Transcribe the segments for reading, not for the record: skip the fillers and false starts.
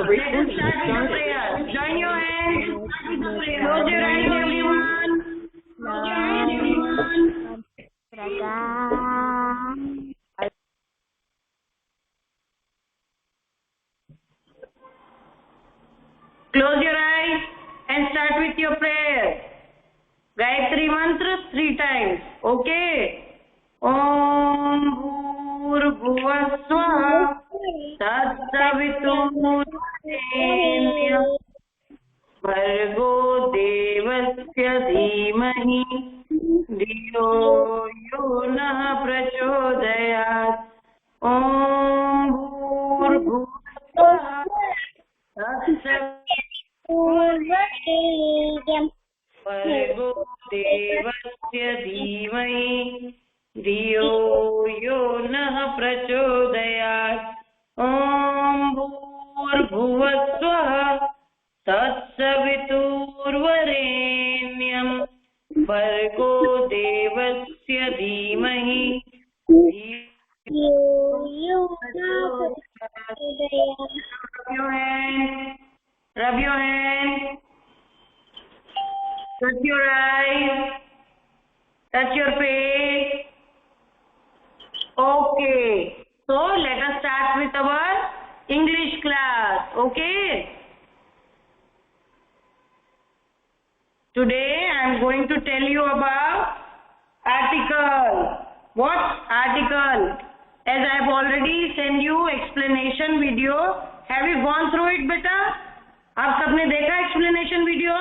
Let's start with the prayer. Join your hands. Close your eyes, everyone. Close your eyes, everyone. Close your eyes and start with your prayer. Gayatri mantra 3 times. Okay. Om Bhurbhuvah Swaha Tatsaviturenyam Bhargo Devasya Dhimahi Dhiyo Yo Nah Prachodayat. Om Bhurbhuvah Swaha Tatsaviturenyam Bhargo Devasya Dhimahi Dhiyo Yo Nah Prachodayat. Om Bhurbhuvah Swaha Tatsaviturenyam Bhargo Devasya Dhimahi Dhiyo Yo Nah Prachodayat. Rub your hands. Touch your eyes. Touch your face. Okay. So let us start with our English class. Okay. Today I am going to tell you about article. What article? As I have already sent you explanation video. Have you gone through it, beta? आप सबने देखा explanation video?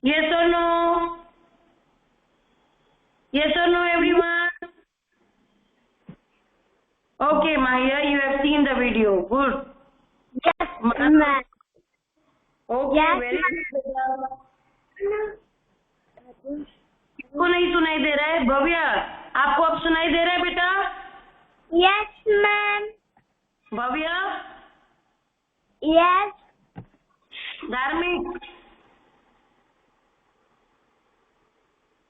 Yes or no? Yes or no, everyone? Okay, Maya, you have seen the video. Good. Yes, ma'am. Okay, Yes, very good. किसको नहीं सुनाई दे रहा है? भव्या, आपको अब सुनाई दे रहा है बेटा? Yes, ma'am. भव्या, Yes. धार्मिक,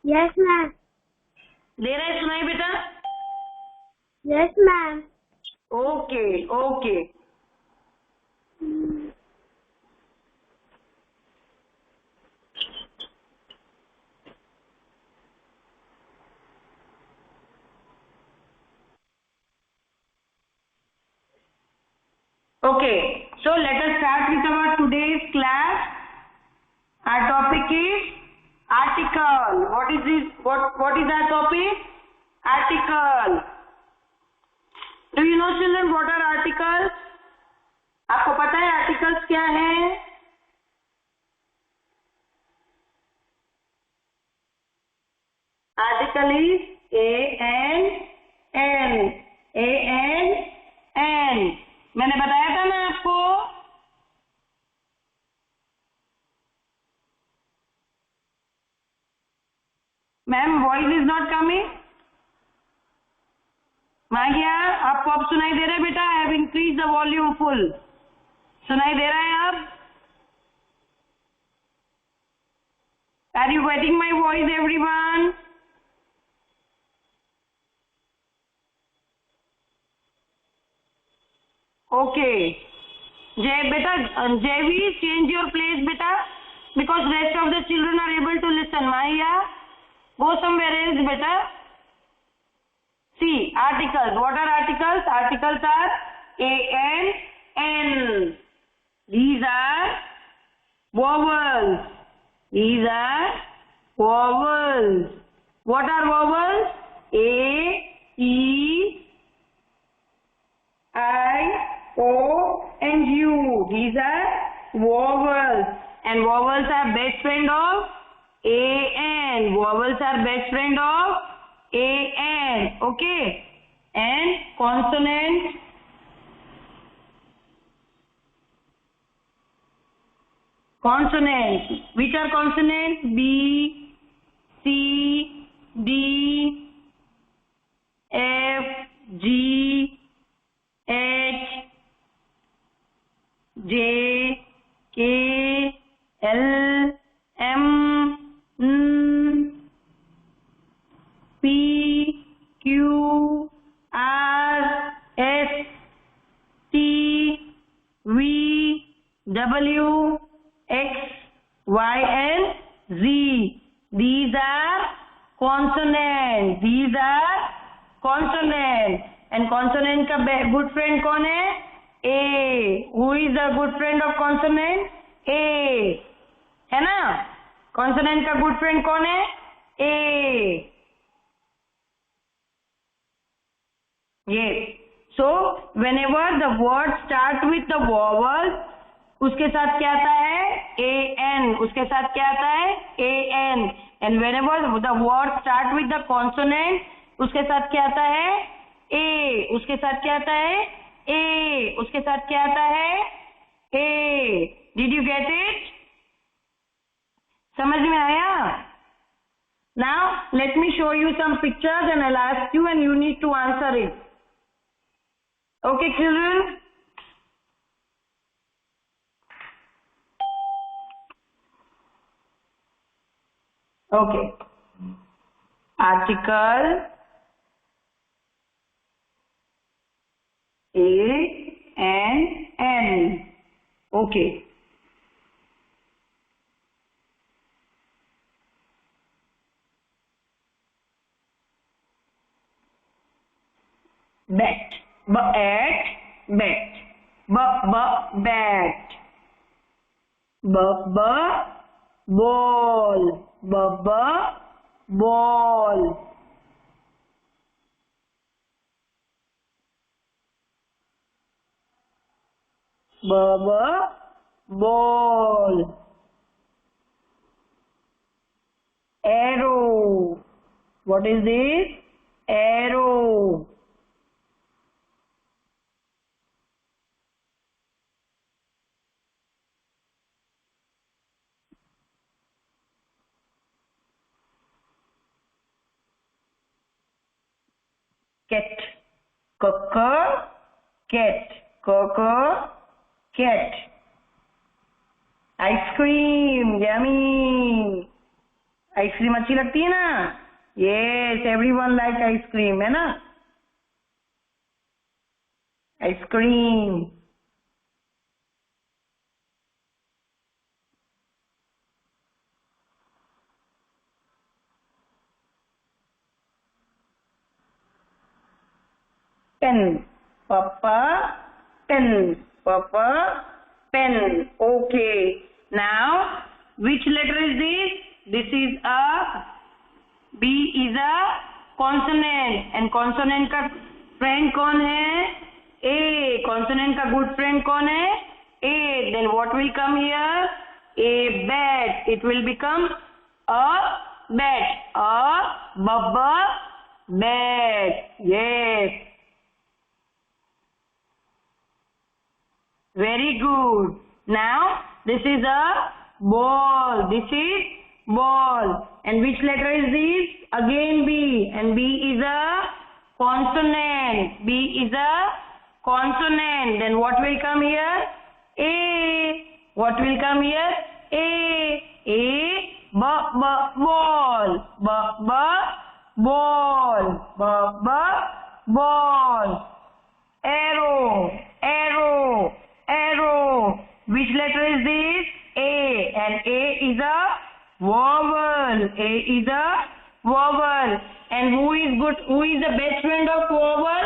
Yes, ma'am. दे रहा है सुनाई बेटा? Yes, ma'am. Okay okay. Okay, so let us start with our today's class. Our topic is article. What is this? What is our topic? Article. Do you know, children, what are articles? आपको पता है articles क्या है? Article is A-N-N. A-N-N. मैंने बताया था ना आपको. Ma'am, voice is not coming. Mahiya, आपको अब सुनाई दे रहा है बेटा? I have increase the volume full. सुनाई दे रहा है अब? Are you getting my voice everyone? Okay. Jay, beta, Jayvi, change your place, beta, because rest of the children are able to listen. Maya, go somewhere else, beta. See, articles. What are articles? Articles are A-N-N. These are vowels. These are vowels. What are vowels? A, E, I, O and U. These are vowels, and vowels are best friend of A-N. Vowels are best friend of A-N. Okay. And consonants. Consonants. Which are consonants? B, C, D, F, G, H, J, K, L, M, N, P, Q, R, S, T, V, W, X, Y and Z. These are consonant. These are consonant. And consonant का good friend कौन है? A. Who is the good friend of consonant? A. है ना? Consonant का good friend कौन है? A. ये. So whenever the word start with the vowel, उसके साथ क्या आता है? an. उसके साथ क्या आता है? an. And whenever the word start with the consonant, उसके साथ क्या आता है? A. उसके साथ क्या आता है? A. उसके साथ क्या आता है? A. Did you get it? समझ में आया? Now let me show you some pictures and I'll ask you and you need to answer it. Okay, children? Okay. Article A and N. Okay. Bat. Bat. Bat. Bat. Ball. Ball. Ball. Arrow. What is this? Arrow. Cat. Cat. Cat. Ice cream. Yummy. Ice cream अच्छी लगती है ना? Yes, everyone like ice cream, है ना? Ice cream. Pen. Papa. Pen. Papa. Pen. Okay. Now, which letter is this? This is a B is a consonant. And consonant का friend कौन है? A. Consonant का good friend कौन है? A. Then what will come here? A bat. It will become a bat. A bat. Yes. Very good. Now this is a ball. This is ball. And which letter is this? Again B. And B is a consonant. B is a consonant. Then what will come here? A. What will come here? A. Ball. Ball. Arrow. Which letter is this? A. And A is a vowel. And who is the best friend of vowel?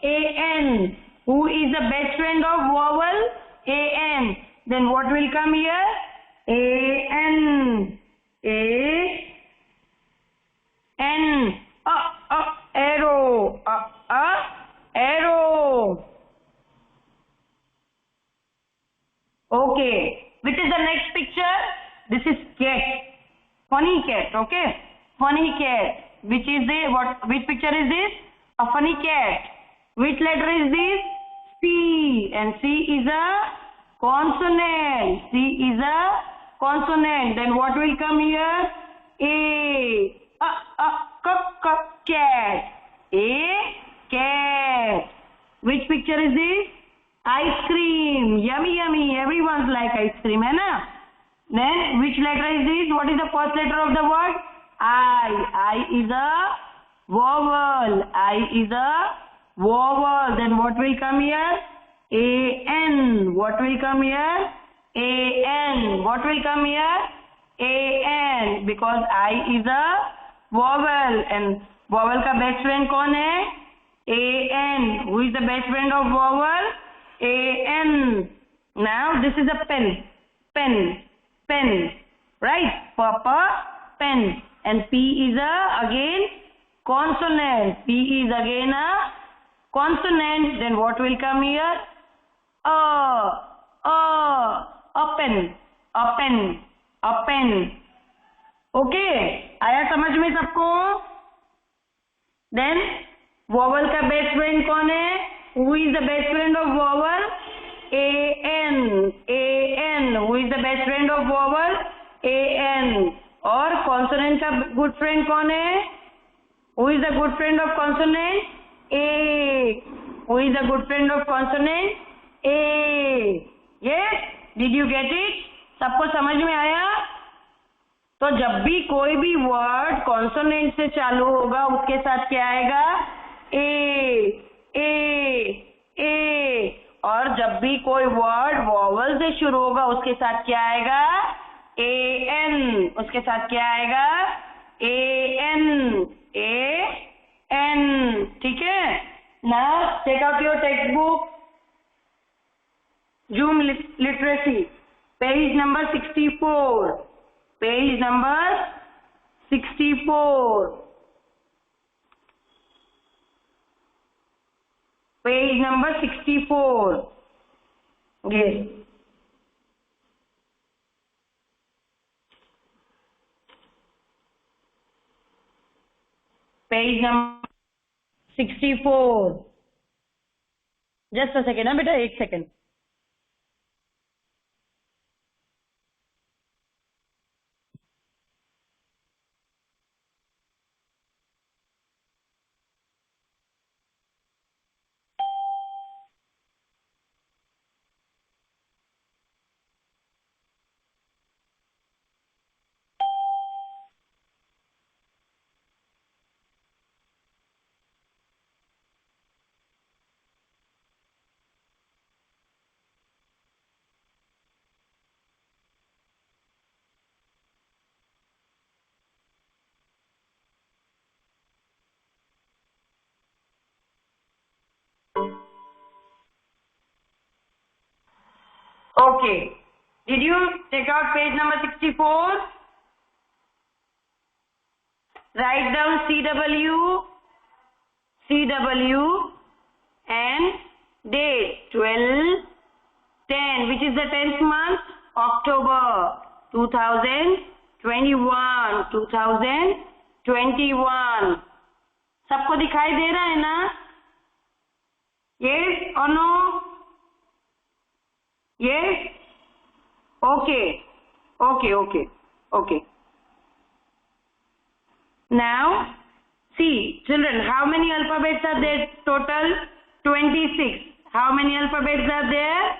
An. Who is the best friend of vowel? An. Then what will come here? An. Arrow. Arrow. Okay. Which is the next picture? This is cat. Funny cat. Okay. Funny cat. Which picture is this? A funny cat. Which letter is this? C. And C is a consonant. Then what will come here? A. Cat. A. Cat. Which picture is this? Ice cream. Yummy. Everyone's like ice cream, है ना? Then which letter is this? What is the first letter of the word? I. I is a vowel. Then what will come here? An. What will come here? A-N. What will come here? A-N. Because I is a vowel. And vowel का best friend कौन है? A-N. Who is the best friend of vowel? A-N. Now this is a pen. Pen. Pen. Right? Papa. Pen. And P is again consonant. P is again a consonant. Then what will come here? A pen. A pen. A pen. Okay? आया समझ में सबको? Then vowel का best friend कौन है? Who is the best friend of vowel? A-N. A-N. Who is the best friend of vowel? A-N. और consonant का good friend कौन है? Who is the good friend of consonant? A. Who is the good friend of consonant? A. Yes? Did you get it? सबको समझ में आया? तो जब भी कोई भी वर्ड कॉन्सोनेंट से चालू होगा उसके साथ क्या आएगा? ए. ए. ए. और जब भी कोई वर्ड वॉवल से शुरू होगा उसके साथ क्या आएगा? A-N. उसके साथ क्या आएगा? A-N. A-N. ठीक है? Now take out your textbook. Zoom literacy. Page number 64. Page number 64. Page number 64. Yes. Page number 64. Just a second, beta, 8 seconds. Okay. Did you take out page number 64? Write down CW and date 12/10, which is the 10th month, October 2021. 2021. सबको दिखाई दे रहा है ना? Yes or no? Yes? Okay. Now, see, children, how many alphabets are there total? 26. How many alphabets are there?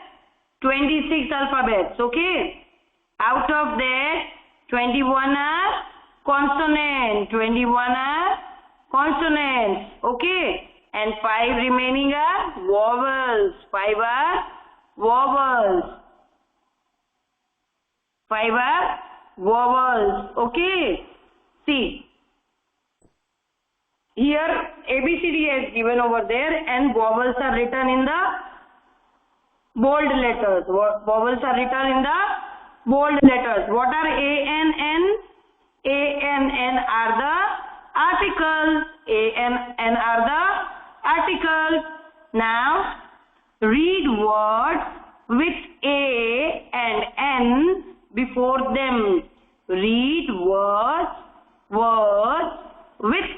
26 alphabets, okay? Out of that, 21 are consonant. 21 are consonants, okay? And 5 remaining are vowels. 5 are vowels. 5 are vowels, okay? See. Here ABCD is given over there and vowels are written in the bold letters. Vowels are written in the bold letters. What are A-N-N? A-N-N are the articles. A-N-N are the articles. Now read words with A and N before them. Read words with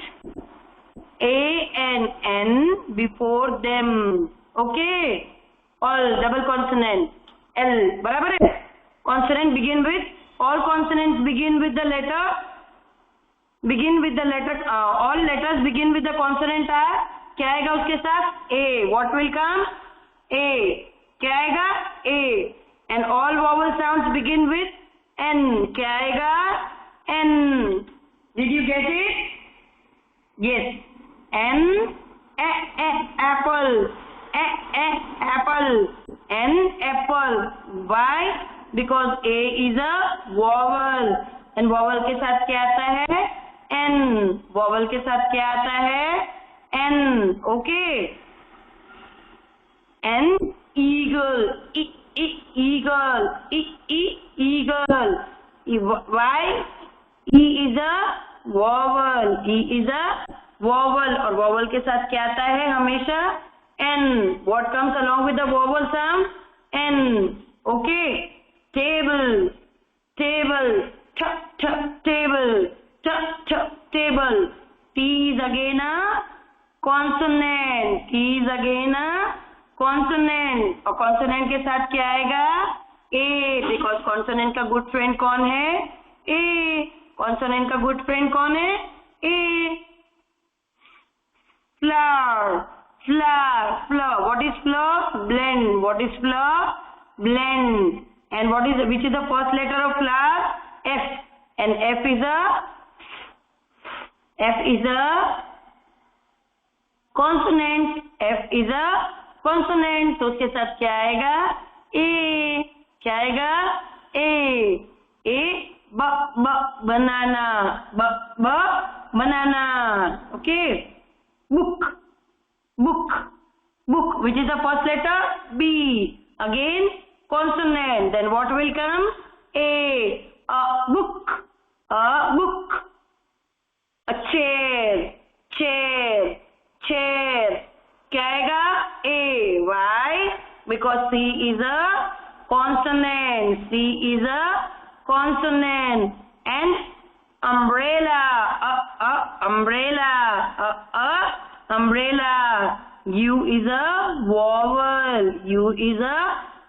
A and N before them. Okay? All double consonant. L. बराबर है? Consonant begin with, all consonants begin with the letter, all letters begin with the consonant R. क्या आएगा उसके साथ? A. What will come? A. क्या आएगा? A. And all vowel sounds begin with N. क्या आएगा? N. Did you get it? Yes. N. Apple. Apple. N. apple. Why? Because A is a vowel and vowel के साथ क्या आता है? N. vowel के साथ क्या आता है? N. Okay. N eagle. Eagle. Eagle. Why? E is a vowel. E is a vowel और vowel के साथ क्या आता है हमेशा? N. What comes along with the vowel sound? N. Okay. Table. Table. Table. Table. T is again a consonant. T is again a consonant और consonant के साथ क्या आएगा? A. Because consonant का good friend कौन है? A. consonant का good friend कौन है? A. Flower. What is flower? Blend. What is flower? Blend. And which is the first letter of flower? F. And F is a consonant. F is a consonant. तो उसके साथ क्या आएगा? A. क्या आएगा? A. Banana. Banana. Okay. Book. Which is the first letter? B. Again consonant. Then what will come? A. Book. A chair. क्या आएगा? A. Why? Because C is a consonant. And umbrella. U is a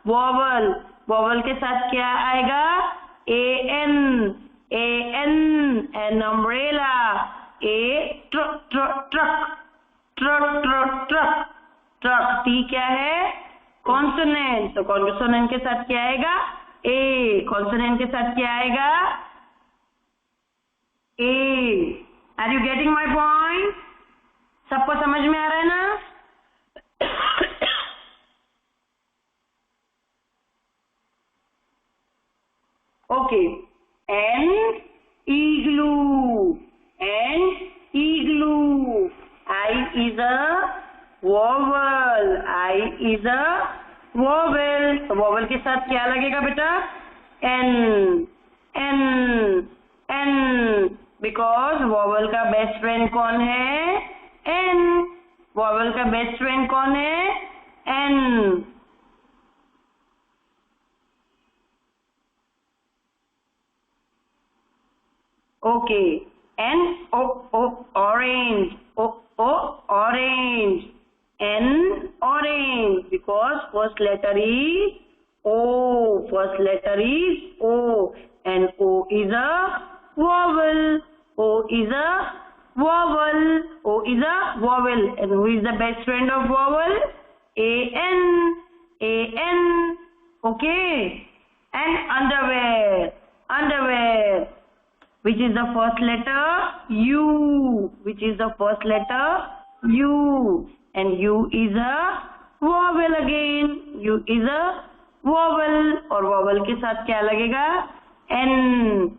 vowel. Vowel के साथ क्या आएगा? an and umbrella. A truck. T क्या है? consonant. तो consonant के साथ क्या आएगा? A. consonant के साथ क्या आएगा? A. Are you getting my point? सबको समझ में आ रहा है ना? Okay. And igloo. I is a vowel. तो vowel के साथ क्या लगेगा बेटा? N. Because vowel का best friend कौन है? N. vowel का best friend कौन है? N. Okay. N. Orange. Orange. N. Orange. Because first letter is O. And O is a vowel. And who is the best friend of vowel? A-N. Okay. And underwear. Which is the first letter? U. And U is a vowel again. U is a vowel. और vowel के साथ क्या लगेगा? N.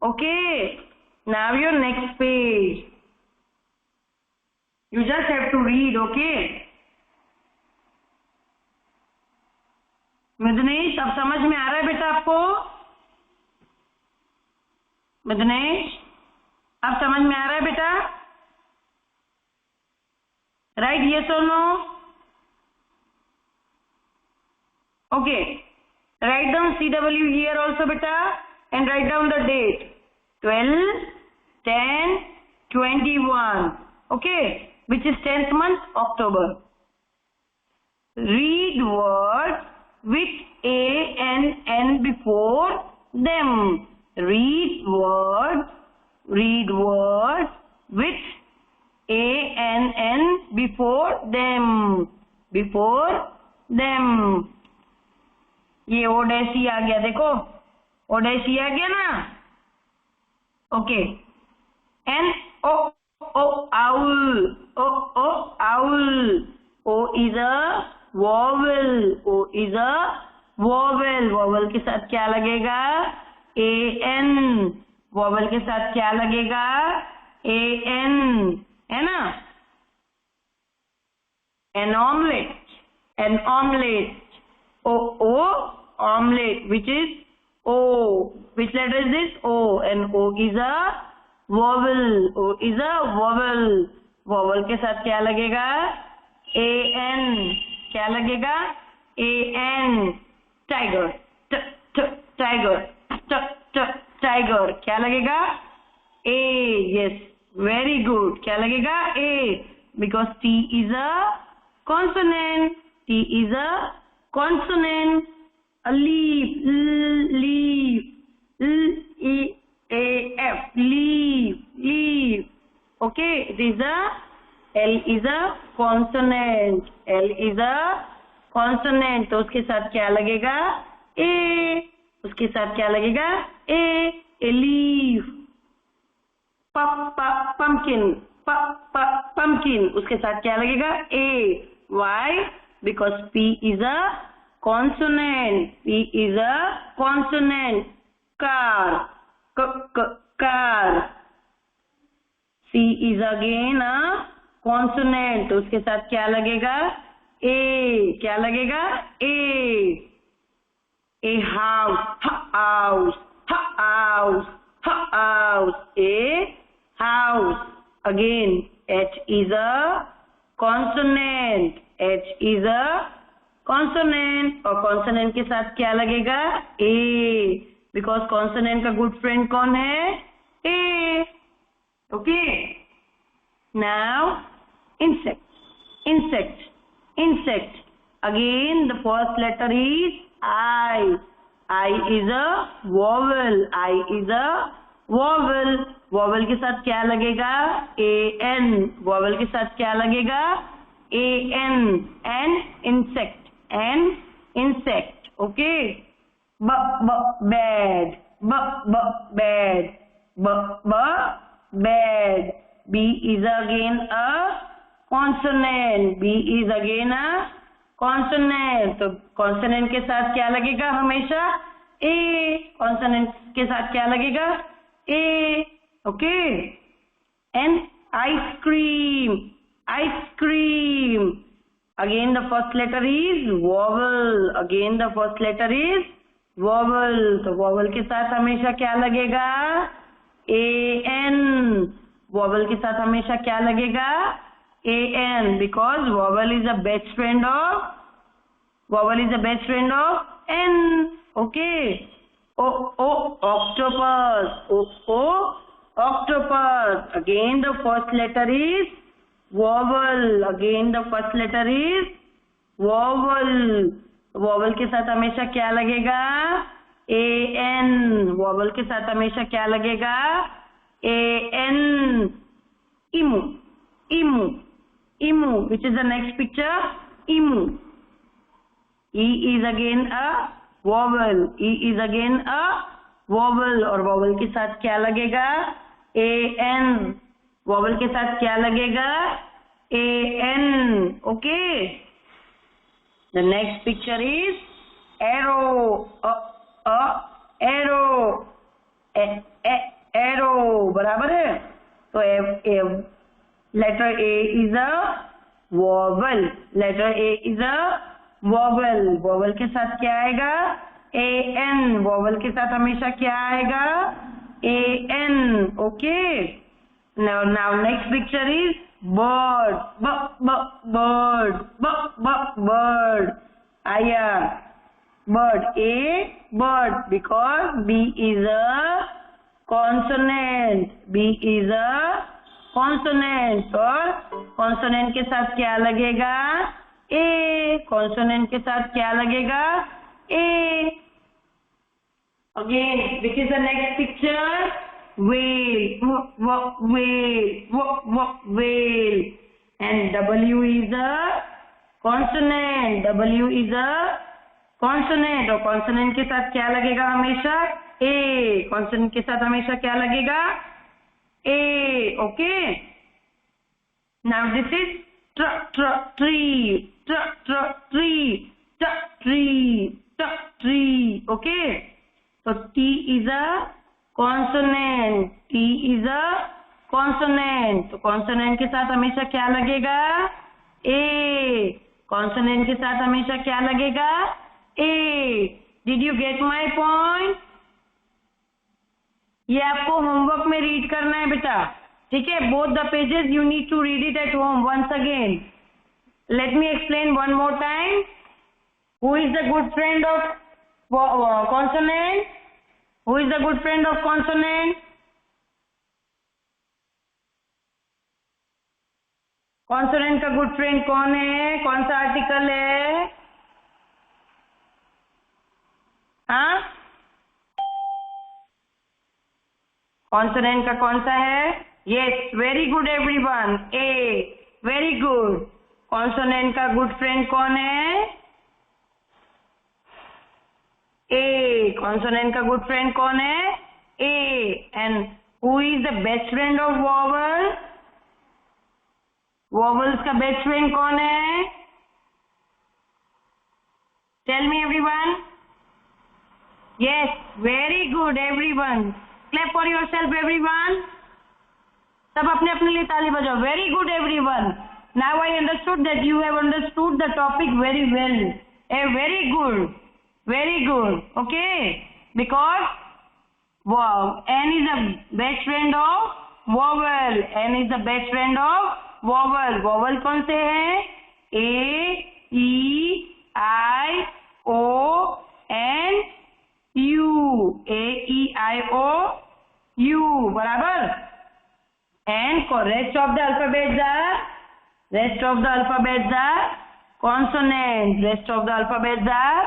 Okay. Now your next page. You just have to read, okay? मिदनेश, अब समझ में आ रहा है बेटा आपको? मिदनेश, अब समझ में आ रहा है बेटा? Right, yes or no? Okay. Write down CW here also beta and write down the date. 12/10/21. Okay. Which is 10th month, October. Read words with A and N before them. Read words with A and N before them. ये Odyssey आ गया, देखो Odyssey आ गया ना. Okay. N O owl. O is a vowel. O is a vowel. Vowel के साथ क्या लगेगा? an. vowel के साथ क्या लगेगा? an, है ना? An omelette. An omelette. O omelette, which is O. Which letter is this? O. And O is a vowel. O is a vowel. Vowel के साथ क्या लगेगा? an. क्या लगेगा? an. Tiger. Tiger. Tiger. क्या लगेगा? A. Yes. Very good. क्या लगेगा? A. Because T is a consonant. T is a consonant. A leaf. Leaf. L-E-A-F. Leaf. Leaf. Okay. It is a L is a consonant. L is a consonant. तो उसके साथ क्या लगेगा? A. उसके साथ क्या लगेगा? A. A leaf. Pumpkin. Pumpkin. उसके साथ क्या लगेगा? A. Why? Because P is a consonant. P is a consonant. Car. Car. C is again a consonant. तो उसके साथ क्या लगेगा? A. क्या लगेगा? A. A house. House. House. House. A house. Again, H is a consonant. H is a consonant. और consonant के साथ क्या लगेगा? A. Because consonant का good friend कौन है? A. Okay. Now, insect. Insect. Insect. Again, the first letter is I. I is a vowel. I is a vowel. Vowel के साथ क्या लगेगा? an. Vowel के साथ क्या लगेगा? an. And insect. And insect. Okay. Bad. Bad. Bad. B is again a consonant. B is again a consonant. तो consonant के साथ क्या लगेगा हमेशा? A. Consonant के साथ क्या लगेगा? A. Okay. And ice cream. Ice cream. Again the first letter is vowel. Again the first letter is vowel. तो vowel के साथ हमेशा क्या लगेगा? an. Vowel के साथ हमेशा क्या लगेगा? an. Because vowel is the best friend of n. Okay. Octopus. Octopus. Again the first letter is vowel. Again the first letter is vowel. Vowel के साथ हमेशा क्या लगेगा? an. Vowel के साथ हमेशा क्या लगेगा? an. Emu. Which is the next picture? Emu. E is again a vowel. E is again a vowel. और vowel के साथ क्या लगेगा? an. Vowel के साथ क्या लगेगा? an. Okay. The next picture is arrow. Arrow. Arrow. बराबर है? तो letter A is a vowel. Letter A is a vowel. Vowel के साथ क्या आएगा? an. Vowel के साथ हमेशा क्या आएगा? an. Okay. Now next picture is bird. Bird. Bird. Aya. Bird. A. Bird. Because B is a consonant. B is a consonant. और consonant के साथ क्या लगेगा? A. Consonant के साथ क्या लगेगा? A. Again, which is the next picture? Whale. Whale. And W is a consonant. W is a consonant. और consonant के साथ क्या लगेगा हमेशा? A. Consonant के साथ हमेशा क्या लगेगा? A. Okay. Now this is tree, tree, tree. Okay. So T is a consonant. T is a consonant. तो consonant के साथ हमेशा क्या लगेगा? A. Consonant के साथ हमेशा क्या लगेगा? A. Did you get my point? ये आपको होमवर्क में रीड करना है बेटा, ठीक है? Both the pages you need to read it at home once again. Let me explain one more time. Who is the good friend of consonant? Who is the good friend of consonant? Consonant का good friend कौन है? कौन सा article है? हाँ? Consonant का कौन सा है? Yes, very good everyone. A, very good. Consonant का good friend कौन है? A. Consonant का good friend कौन है? A. And who is the best friend of vowel? Vowels का best friend कौन है? Tell me everyone. Yes, very good everyone. Clap for yourself everyone. सब अपने अपने लिए ताली बजाओ. Very good everyone. Now I understood that you have understood the topic very well. Very good. Very good. Okay. Because wow, N is the best friend of vowel. N is the best friend of vowel. Vowel कौन से हैं? A, E, I, O, N, U. A, E, I, O, U. बराबर? And rest of the alphabets are consonant. Rest of the alphabets are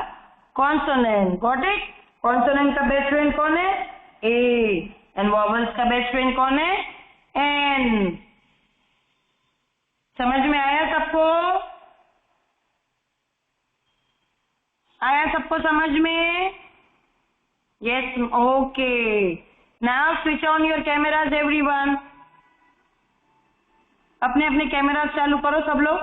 consonant. Got it? Consonant का best friend कौन है? A. And vowels का best friend कौन है? N. समझ में आया सबको? आया सबको समझ में? Yes. Okay. Now switch on your cameras everyone. अपने अपने कैमरा चालू करो सब लोग.